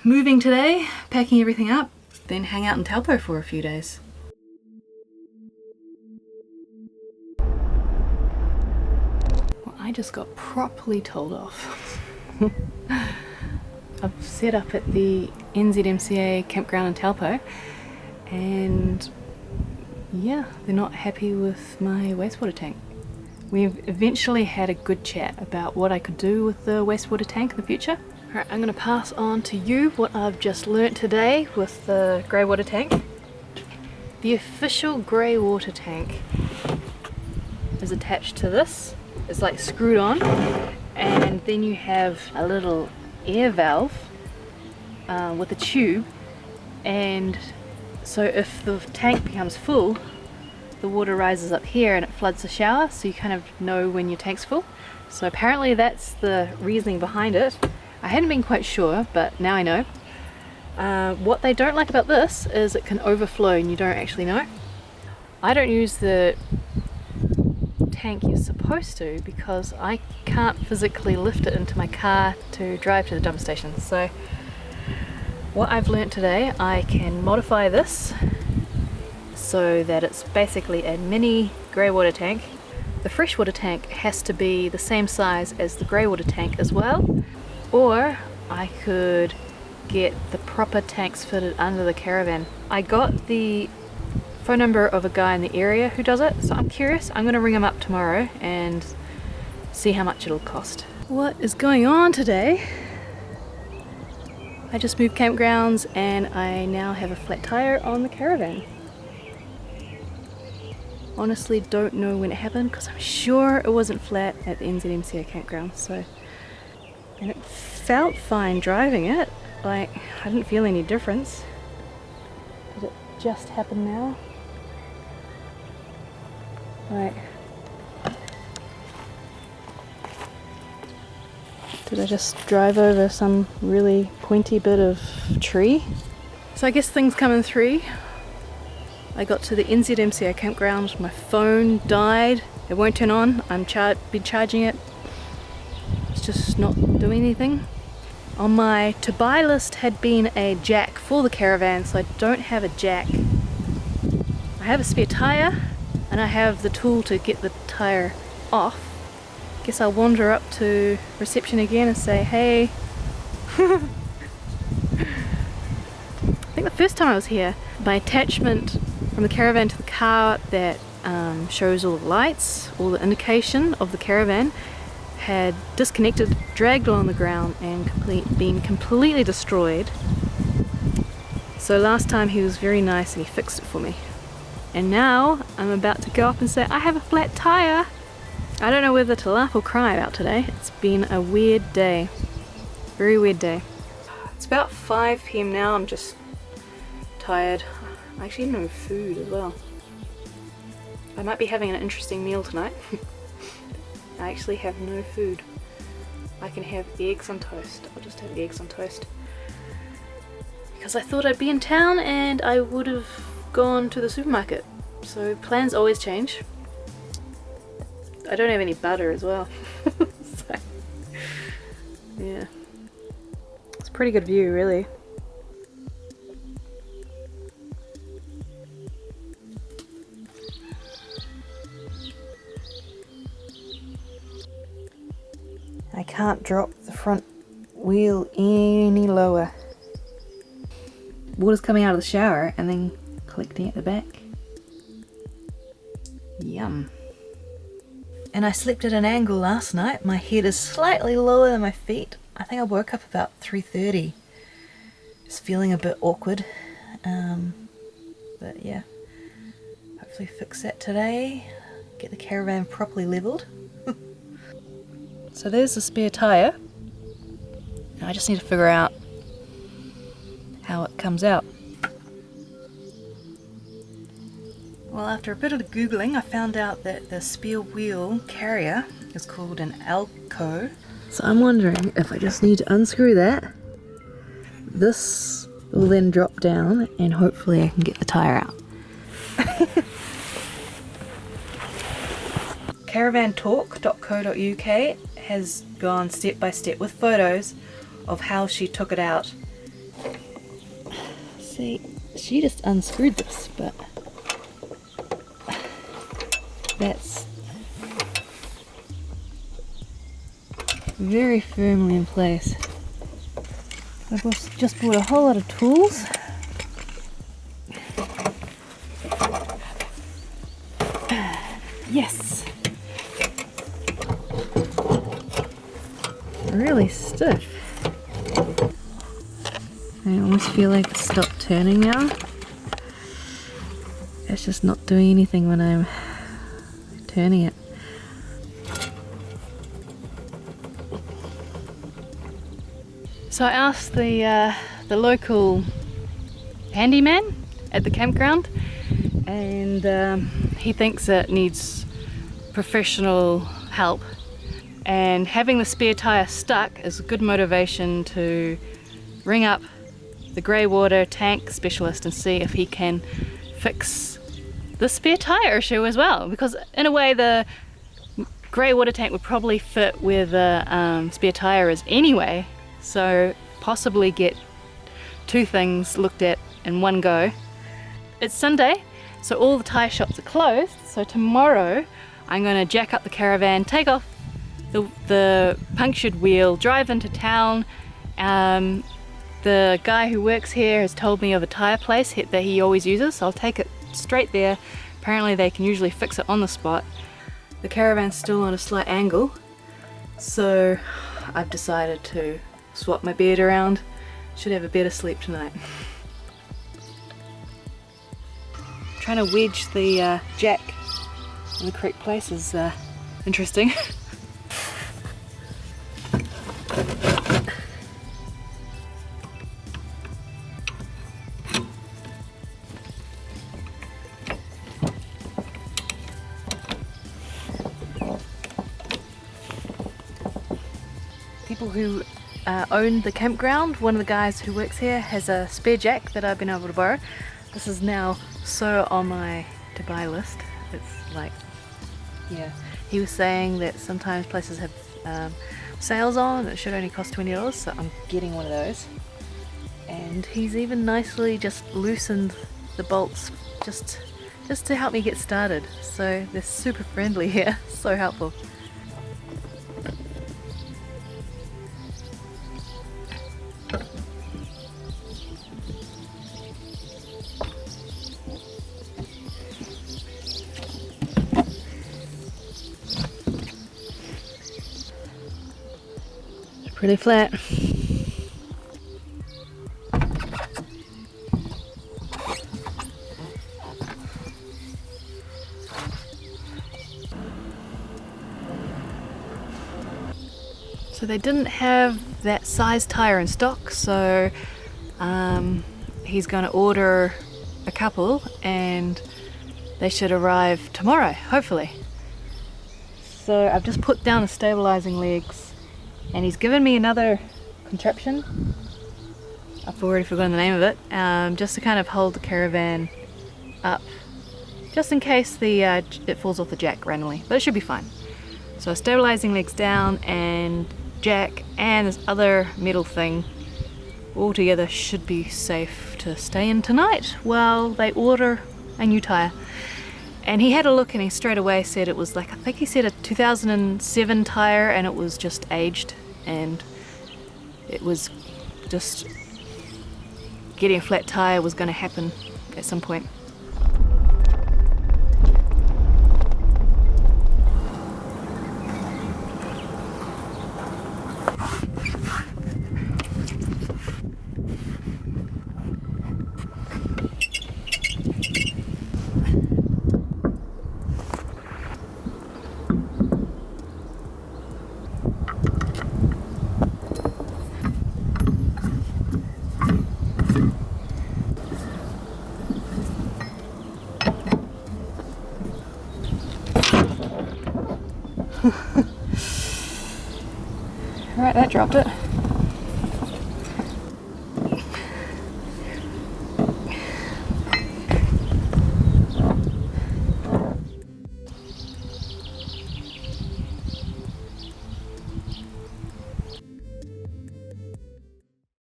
moving today, packing everything up, then hang out in Taupo for a few days. Well, I just got properly told off. I've set up at the NZMCA campground in Taupo, and yeah, they're not happy with my wastewater tank. We've eventually had a good chat about what I could do with the wastewater tank in the future. Alright, I'm going to pass on to you what I've just learnt today with the grey water tank. The official grey water tank is attached to this. It's like screwed on, and then you have a little air valve with a tube, and so if the tank becomes full, the water rises up here and it floods the shower, so you kind of know when your tank's full. So apparently that's the reasoning behind it. I hadn't been quite sure, but now I know. What they don't like about this is it can overflow and you don't actually know. I don't use the tank you're supposed to because I can't physically lift it into my car to drive to the dump station. So what I've learnt today, I can modify this so that it's basically a mini grey water tank. The freshwater tank has to be the same size as the grey water tank as well, or I could get the proper tanks fitted under the Caravan. I got the phone number of a guy in the area who does it, so I'm curious. I'm going to ring him up tomorrow and see how much it'll cost. What is going on today? I just moved campgrounds and I now have a flat tire on the Caravan. Honestly don't know when it happened because I'm sure it wasn't flat at the NZMCA campground. And it felt fine driving it, like I didn't feel any difference. Did it just happen now? Like, did I just drive over some really pointy bit of tree? So I guess things come in three. I got to the NZMCA campground, my phone died, it won't turn on, I'm been charging it, it's just not doing anything. On my to buy list had been a jack for the Caravan, so I don't have a jack. I have a spare tyre, and I have the tool to get the tyre off. Guess I'll wander up to reception again and say, hey. I think the first time I was here, my attachment from the Caravan to the car that shows all the lights, all the indication of the Caravan, had disconnected, dragged along the ground and been completely destroyed. So last time he was very nice and he fixed it for me. And now I'm about to go up and say, I have a flat tire. I don't know whether to laugh or cry about today. It's been a weird day. Very weird day. It's about 5 PM now. I'm just tired. I actually have no food as well. I might be having an interesting meal tonight. I actually have no food. I can have eggs on toast. I'll just have eggs on toast. Because I thought I'd be in town and I would have gone to the supermarket. So plans always change. I don't have any butter as well. So, yeah. It's a pretty good view, really. I can't drop the front wheel any lower. Water's coming out of the shower and then collecting at the back. Yum. And I slept at an angle last night. My head is slightly lower than my feet. I think I woke up about 3:30. Just feeling a bit awkward. But yeah, hopefully fix that today. Get the Caravan properly leveled. So there's the spare tyre. I just need to figure out how it comes out. Well, after a bit of Googling, I found out that the spare wheel carrier is called an Alco. So I'm wondering if I just need to unscrew that. This will then drop down and hopefully I can get the tyre out. caravantalk.co.uk has gone step by step with photos of how she took it out See, she just unscrewed this, but that's very firmly in place. I've just bought a whole lot of tools. Yes! Really stiff. I almost feel like it's stopped turning now. It's just not doing anything when I'm turning it. So I asked the local handyman at the campground, and he thinks it needs professional help, and having the spare tyre stuck is a good motivation to ring up the grey water tank specialist and see if he can fix the spare tyre issue as well, because in a way the grey water tank would probably fit where the spare tyre is anyway, so possibly get two things looked at in one go. It's Sunday, so all the tyre shops are closed, so tomorrow I'm going to jack up the Caravan, take off the punctured wheel, drive into town. The guy who works here has told me of a tyre place that he always uses, so I'll take it straight there. Apparently they can usually fix it on the spot. The Caravan's still on a slight angle, so I've decided to swap my bed around. Should have a better sleep tonight. Trying to wedge the jack in the correct place is interesting. People who own the campground, one of the guys who works here has a spare jack that I've been able to borrow. This is now so on my to buy list. It's like, yeah, he was saying that sometimes places have sales on, it should only cost $20, so I'm getting one of those. And he's even nicely just loosened the bolts just to help me get started, so they're super friendly here. So helpful. Pretty flat. So they didn't have that size tyre in stock, so he's going to order a couple and they should arrive tomorrow, hopefully. So I've just put down the stabilizing legs. And he's given me another contraption, I've already forgotten the name of it, just to kind of hold the Caravan up, just in case it falls off the jack randomly, but it should be fine. So stabilizing legs down and jack and this other metal thing all together should be safe to stay in tonight while they order a new tyre. And he had a look and he straight away said it was like, I think he said a 2007 tyre, and it was just aged, and it was just getting a flat tyre was going to happen at some point. Right, that dropped it.